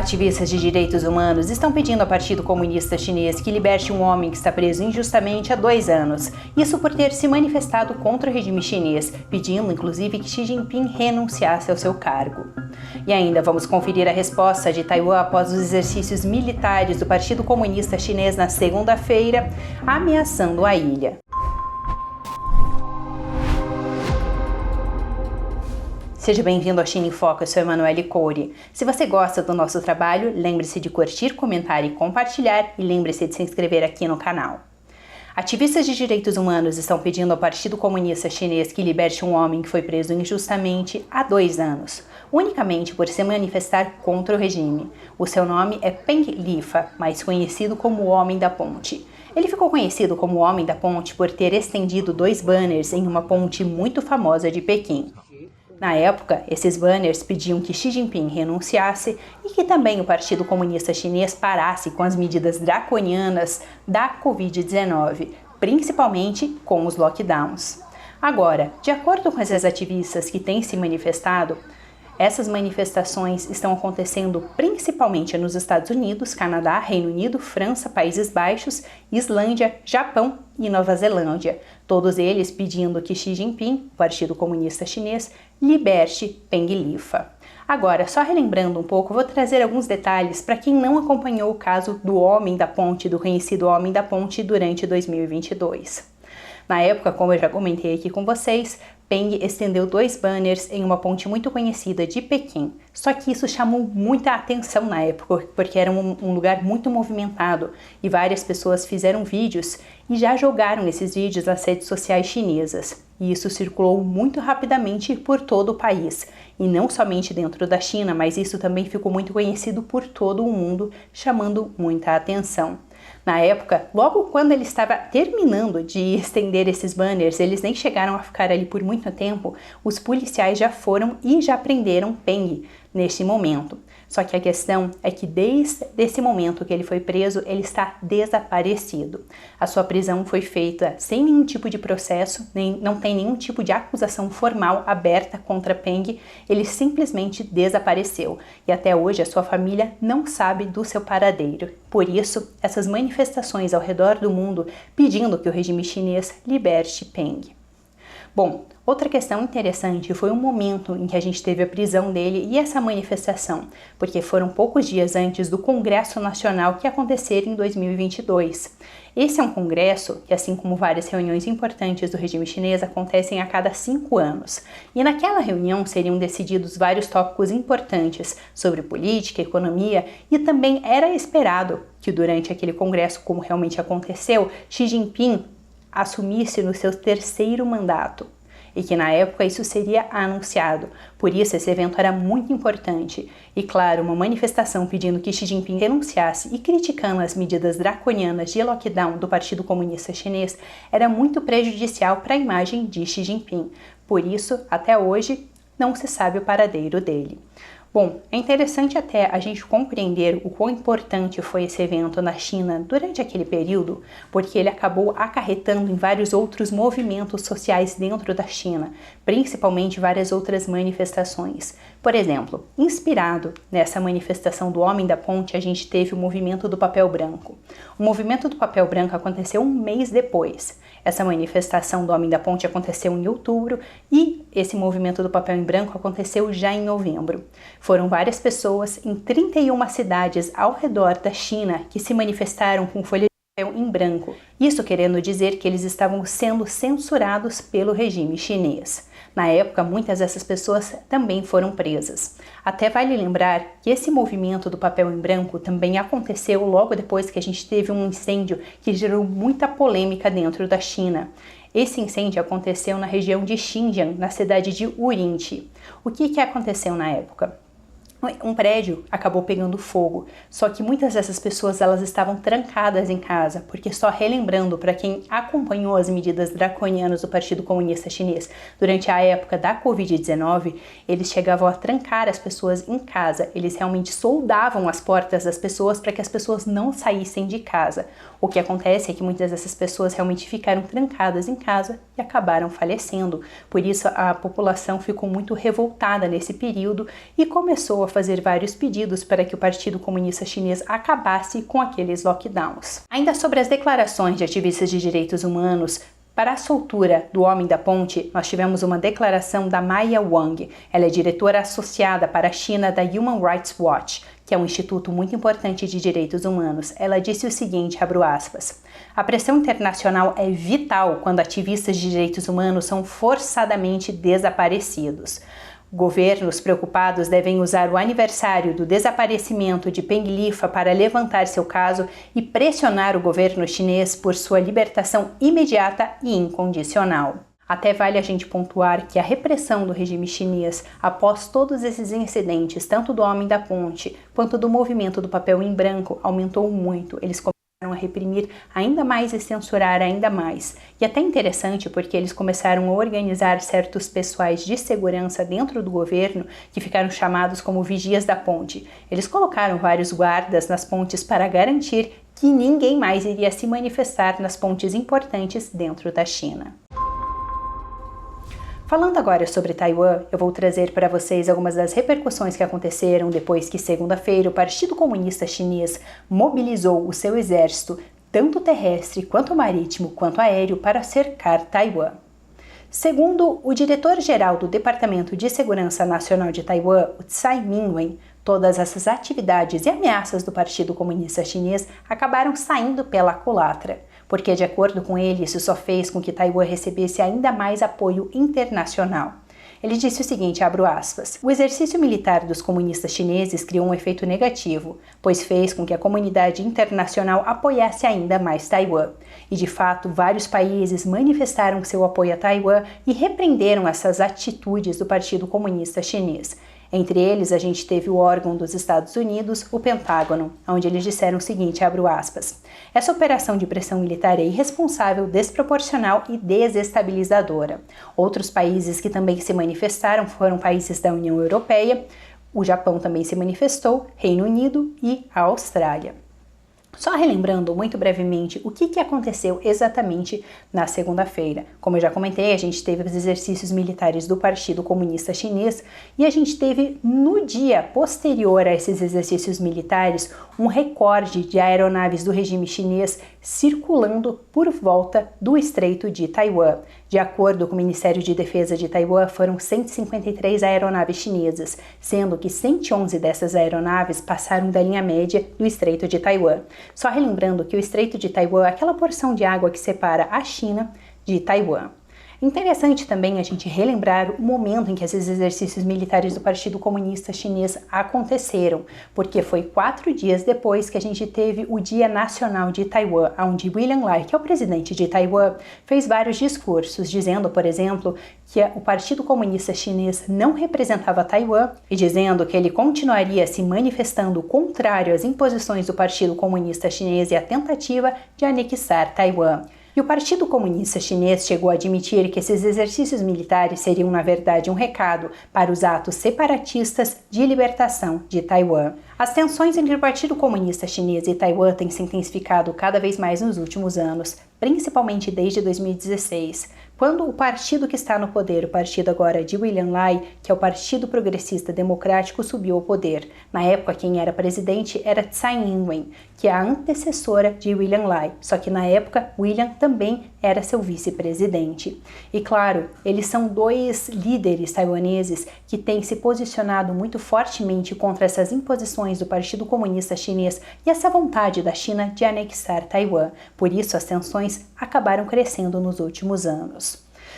Ativistas de direitos humanos estão pedindo ao Partido Comunista Chinês que liberte um homem que está preso injustamente há 2 anos. Isso por ter se manifestado contra o regime chinês, pedindo inclusive que Xi Jinping renunciasse ao seu cargo. E ainda vamos conferir a resposta de Taiwan após os exercícios militares do Partido Comunista Chinês na segunda-feira, ameaçando a ilha. Seja bem-vindo ao China em Foco, eu sou Emanuele Coure. Se você gosta do nosso trabalho, lembre-se de curtir, comentar e compartilhar e lembre-se de se inscrever aqui no canal. Ativistas de direitos humanos estão pedindo ao Partido Comunista Chinês que liberte um homem que foi preso injustamente há 2 anos, unicamente por se manifestar contra o regime. O seu nome é Peng Lifan, mais conhecido como o Homem da Ponte. Ele ficou conhecido como o Homem da Ponte por ter estendido 2 banners em uma ponte muito famosa de Pequim. Na época, esses banners pediam que Xi Jinping renunciasse e que também o Partido Comunista Chinês parasse com as medidas draconianas da Covid-19, principalmente com os lockdowns. Agora, de acordo com esses ativistas que têm se manifestado, essas manifestações estão acontecendo principalmente nos Estados Unidos, Canadá, Reino Unido, França, Países Baixos, Islândia, Japão e Nova Zelândia, todos eles pedindo que Xi Jinping, o Partido Comunista Chinês, liberte Peng Lifan. Agora, só relembrando um pouco, vou trazer alguns detalhes para quem não acompanhou o caso do Homem da Ponte, do conhecido Homem da Ponte, durante 2022. Na época, como eu já comentei aqui com vocês, Peng estendeu 2 banners em uma ponte muito conhecida de Pequim. Só que isso chamou muita atenção na época, porque era um lugar muito movimentado e várias pessoas fizeram vídeos e já jogaram esses vídeos nas redes sociais chinesas. E isso circulou muito rapidamente por todo o país. E não somente dentro da China, mas isso também ficou muito conhecido por todo o mundo, chamando muita atenção. Na época, logo quando ele estava terminando de estender esses banners, eles nem chegaram a ficar ali por muito tempo, os policiais já foram e já prenderam Peng neste momento. Só que a questão é que desde esse momento que ele foi preso, ele está desaparecido. A sua prisão foi feita sem nenhum tipo de processo, não tem nenhum tipo de acusação formal aberta contra Peng, ele simplesmente desapareceu. E até hoje a sua família não sabe do seu paradeiro. Por isso, essas manifestações ao redor do mundo pedindo que o regime chinês liberte Peng. Bom, outra questão interessante foi o momento em que a gente teve a prisão dele e essa manifestação, porque foram poucos dias antes do Congresso Nacional que acontecer em 2022. Esse é um congresso que, assim como várias reuniões importantes do regime chinês, acontecem a cada 5 anos. E naquela reunião seriam decididos vários tópicos importantes sobre política, economia e também era esperado que durante aquele congresso, como realmente aconteceu, Xi Jinping assumisse no seu 3º mandato e que na época isso seria anunciado. Por isso esse evento era muito importante e claro, uma manifestação pedindo que Xi Jinping renunciasse e criticando as medidas draconianas de lockdown do Partido Comunista Chinês era muito prejudicial para a imagem de Xi Jinping. Por isso, até hoje, não se sabe o paradeiro dele. Bom, é interessante até a gente compreender o quão importante foi esse evento na China durante aquele período, porque ele acabou acarretando em vários outros movimentos sociais dentro da China, principalmente várias outras manifestações. Por exemplo, inspirado nessa manifestação do Homem da Ponte, a gente teve o movimento do papel branco. O movimento do papel branco aconteceu 1 mês depois. Essa manifestação do Homem da Ponte aconteceu em outubro e esse movimento do papel em branco aconteceu já em novembro. Foram várias pessoas em 31 cidades ao redor da China que se manifestaram com folha de papel em branco. Isso querendo dizer que eles estavam sendo censurados pelo regime chinês. Na época, muitas dessas pessoas também foram presas. Até vale lembrar que esse movimento do papel em branco também aconteceu logo depois que a gente teve um incêndio que gerou muita polêmica dentro da China. Esse incêndio aconteceu na região de Xinjiang, na cidade de Urinchi. O que aconteceu na época? Um prédio acabou pegando fogo, só que muitas dessas pessoas elas estavam trancadas em casa, porque só relembrando para quem acompanhou as medidas draconianas do Partido Comunista Chinês durante a época da Covid-19, eles chegavam a trancar as pessoas em casa, eles realmente soldavam as portas das pessoas para que as pessoas não saíssem de casa. O que acontece é que muitas dessas pessoas realmente ficaram trancadas em casa e acabaram falecendo, por isso a população ficou muito revoltada nesse período e começou a fazer vários pedidos para que o Partido Comunista Chinês acabasse com aqueles lockdowns. Ainda sobre as declarações de ativistas de direitos humanos, para a soltura do Homem da Ponte, nós tivemos uma declaração da Maya Wang. Ela é diretora associada para a China da Human Rights Watch, que é um instituto muito importante de direitos humanos. Ela disse o seguinte, abro aspas, a pressão internacional é vital quando ativistas de direitos humanos são forçadamente desaparecidos. Governos preocupados devem usar o aniversário do desaparecimento de Peng Lifa para levantar seu caso e pressionar o governo chinês por sua libertação imediata e incondicional. Até vale a gente pontuar que a repressão do regime chinês após todos esses incidentes, tanto do Homem da Ponte quanto do movimento do papel em branco, aumentou muito. Eles começaram a reprimir ainda mais e censurar ainda mais. E até interessante porque eles começaram a organizar certos pessoais de segurança dentro do governo que ficaram chamados como vigias da ponte. Eles colocaram vários guardas nas pontes para garantir que ninguém mais iria se manifestar nas pontes importantes dentro da China. Falando agora sobre Taiwan, eu vou trazer para vocês algumas das repercussões que aconteceram depois que, segunda-feira, o Partido Comunista Chinês mobilizou o seu exército, tanto terrestre, quanto marítimo, quanto aéreo, para cercar Taiwan. Segundo o diretor-geral do Departamento de Segurança Nacional de Taiwan, o Tsai Ing-wen, todas essas atividades e ameaças do Partido Comunista Chinês acabaram saindo pela culatra, porque, de acordo com ele, isso só fez com que Taiwan recebesse ainda mais apoio internacional. Ele disse o seguinte, abro aspas, o exercício militar dos comunistas chineses criou um efeito negativo, pois fez com que a comunidade internacional apoiasse ainda mais Taiwan. E, de fato, vários países manifestaram seu apoio a Taiwan e repreenderam essas atitudes do Partido Comunista Chinês. Entre eles, a gente teve o órgão dos Estados Unidos, o Pentágono, onde eles disseram o seguinte, abro aspas, essa operação de pressão militar é irresponsável, desproporcional e desestabilizadora. Outros países que também se manifestaram foram países da União Europeia, o Japão também se manifestou, Reino Unido e a Austrália. Só relembrando muito brevemente o que aconteceu exatamente na segunda-feira. Como eu já comentei, a gente teve os exercícios militares do Partido Comunista Chinês e a gente teve no dia posterior a esses exercícios militares um recorde de aeronaves do regime chinês circulando por volta do Estreito de Taiwan. De acordo com o Ministério de Defesa de Taiwan, foram 153 aeronaves chinesas, sendo que 111 dessas aeronaves passaram da linha média do Estreito de Taiwan. Só relembrando que o Estreito de Taiwan é aquela porção de água que separa a China de Taiwan. Interessante também a gente relembrar o momento em que esses exercícios militares do Partido Comunista Chinês aconteceram, porque foi 4 dias depois que a gente teve o Dia Nacional de Taiwan, onde William Lai, que é o presidente de Taiwan, fez vários discursos, dizendo, por exemplo, que o Partido Comunista Chinês não representava Taiwan e dizendo que ele continuaria se manifestando contrário às imposições do Partido Comunista Chinês e à tentativa de anexar Taiwan. E o Partido Comunista Chinês chegou a admitir que esses exercícios militares seriam, na verdade, um recado para os atos separatistas de libertação de Taiwan. As tensões entre o Partido Comunista Chinês e Taiwan têm se intensificado cada vez mais nos últimos anos, principalmente desde 2016, quando o partido que está no poder, o partido agora de William Lai, que é o Partido Progressista Democrático, subiu ao poder. Na época, quem era presidente era Tsai Ing-wen, que é a antecessora de William Lai, só que na época William também era seu vice-presidente. E claro, eles são dois líderes taiwaneses que têm se posicionado muito fortemente contra essas imposições do Partido Comunista Chinês e essa vontade da China de anexar Taiwan. Por isso, as tensões acabaram crescendo nos últimos anos.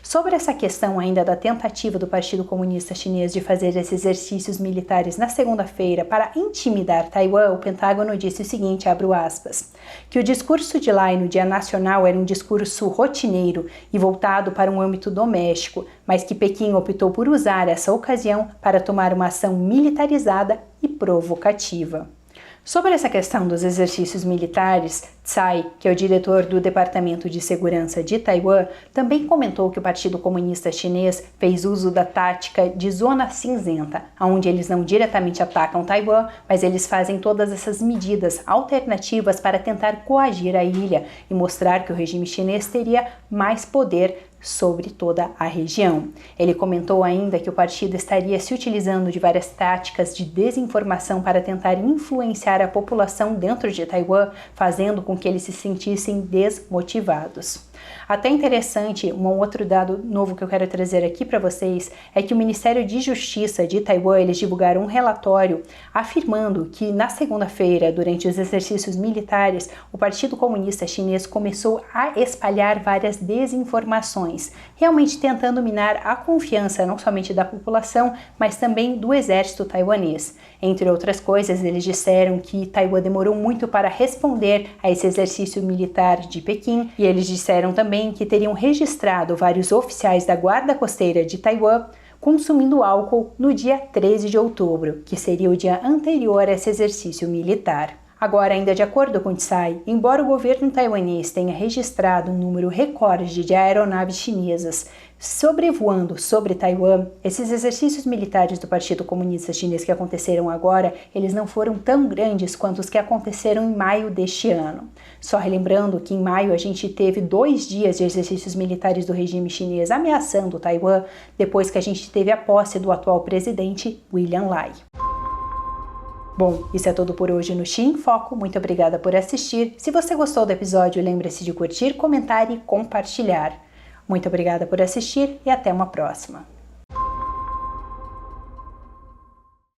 Sobre essa questão ainda da tentativa do Partido Comunista Chinês de fazer esses exercícios militares na segunda-feira para intimidar Taiwan, o Pentágono disse o seguinte, abro aspas, que o discurso de Lai no Dia Nacional era um discurso rotineiro e voltado para um âmbito doméstico, mas que Pequim optou por usar essa ocasião para tomar uma ação militarizada e provocativa. Sobre essa questão dos exercícios militares, Tsai, que é o diretor do Departamento de Segurança de Taiwan, também comentou que o Partido Comunista Chinês fez uso da tática de zona cinzenta, onde eles não diretamente atacam Taiwan, mas eles fazem todas essas medidas alternativas para tentar coagir a ilha e mostrar que o regime chinês teria mais poder sobre toda a região. Ele comentou ainda que o partido estaria se utilizando de várias táticas de desinformação para tentar influenciar a população dentro de Taiwan, fazendo com que eles se sentissem desmotivados. Até interessante, um outro dado novo que eu quero trazer aqui para vocês é que o Ministério de Justiça de Taiwan, eles divulgaram um relatório afirmando que na segunda-feira, durante os exercícios militares, o Partido Comunista Chinês começou a espalhar várias desinformações, realmente tentando minar a confiança não somente da população, mas também do exército taiwanês. Entre outras coisas, eles disseram que Taiwan demorou muito para responder a esse exercício militar de Pequim, e eles disseram também que teriam registrado vários oficiais da Guarda Costeira de Taiwan consumindo álcool no dia 13 de outubro, que seria o dia anterior a esse exercício militar. Agora, ainda de acordo com Tsai, embora o governo taiwanês tenha registrado um número recorde de aeronaves chinesas sobrevoando sobre Taiwan, esses exercícios militares do Partido Comunista Chinês que aconteceram agora, eles não foram tão grandes quanto os que aconteceram em maio deste ano. Só relembrando que em maio a gente teve 2 dias de exercícios militares do regime chinês ameaçando Taiwan, depois que a gente teve a posse do atual presidente William Lai. Bom, isso é tudo por hoje no Xi em Foco. Muito obrigada por assistir. Se você gostou do episódio, lembre-se de curtir, comentar e compartilhar. Muito obrigada por assistir e até uma próxima.